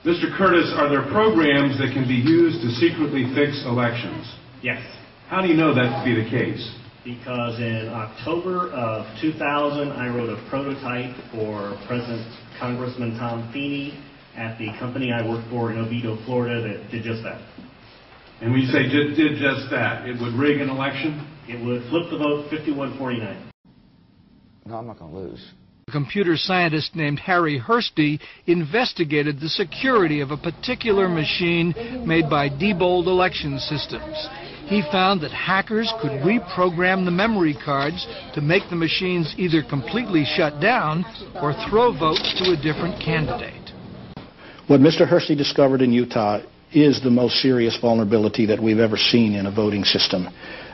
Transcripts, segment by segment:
Mr. Curtis, are there programs that can be used to secretly fix elections? Yes. How do you know that to be the case? Because in October of 2000, I wrote a prototype for Congressman Tom Feeney at the company I worked for in Oviedo, Florida, that did just that. And when you say did just that, it would rig an election? It would flip the vote 51-49. No, I'm not going to lose. A computer scientist named Harry Hursty investigated the security of a particular machine made by Diebold Election Systems. He found that hackers could reprogram the memory cards to make the machines either completely shut down or throw votes to a different candidate. What Mr. Hursty discovered in Utah is the most serious vulnerability that we've ever seen in a voting system.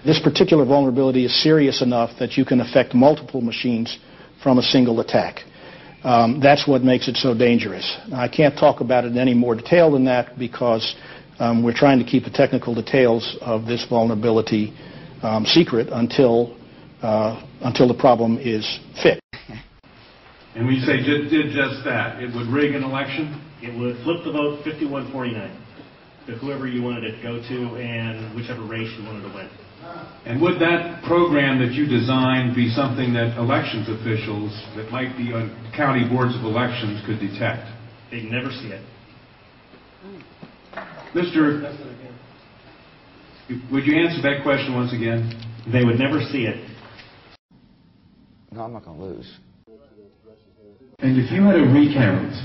This particular vulnerability is serious enough that you can affect multiple machines from a single attack. That's what makes it so dangerous. I can't talk about it in any more detail than that because we're trying to keep the technical details of this vulnerability secret until the problem is fixed. And when you say did just that, it would rig an election? It would flip the vote 51-49 to whoever you wanted it to go to and whichever race you wanted to win. And would that program that you designed be something that elections officials that might be on county boards of elections could detect? They'd never see it. Would you answer that question once again? They would never see it. No, I'm not going to lose. And if you had a recount,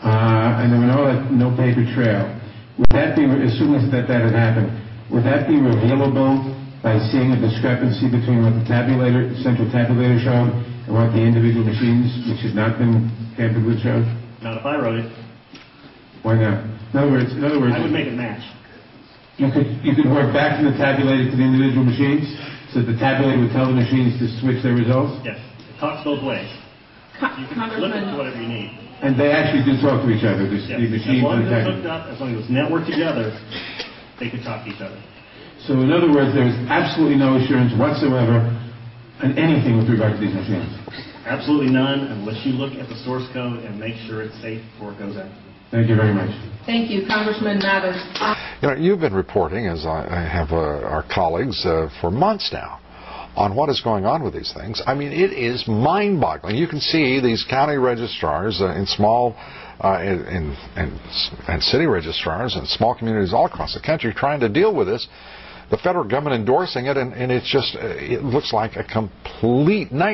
and there were no paper trail, would that be, assuming that had happened, would that be revealable by seeing a discrepancy between what the central tabulator showed and what the individual machines, which had not been tampered with, showed? Not if I wrote it. Why not? In other words, I would make it match. You could work back from the tabulator to the individual machines, so that the tabulator would tell the machines to switch their results? Yes. It talks both ways. You can flip it to whatever you need. And they actually do talk to each other, yes. the machines and the tabulator. As long as it's hooked up, as long as it's networked together, they could talk to each other. So in other words, there's absolutely no assurance whatsoever on anything with regard to these machines? Absolutely none, unless you look at the source code and make sure it's safe before it goes out. Thank you very much. Thank you. Congressman Mathers. You've been reporting, as I have our colleagues, for months now, on what is going on with these things. I mean, it is mind-boggling. You can see these county registrars in small and city registrars and small communities all across the country trying to deal with this. The federal government endorsing it, and it looks like a complete nightmare.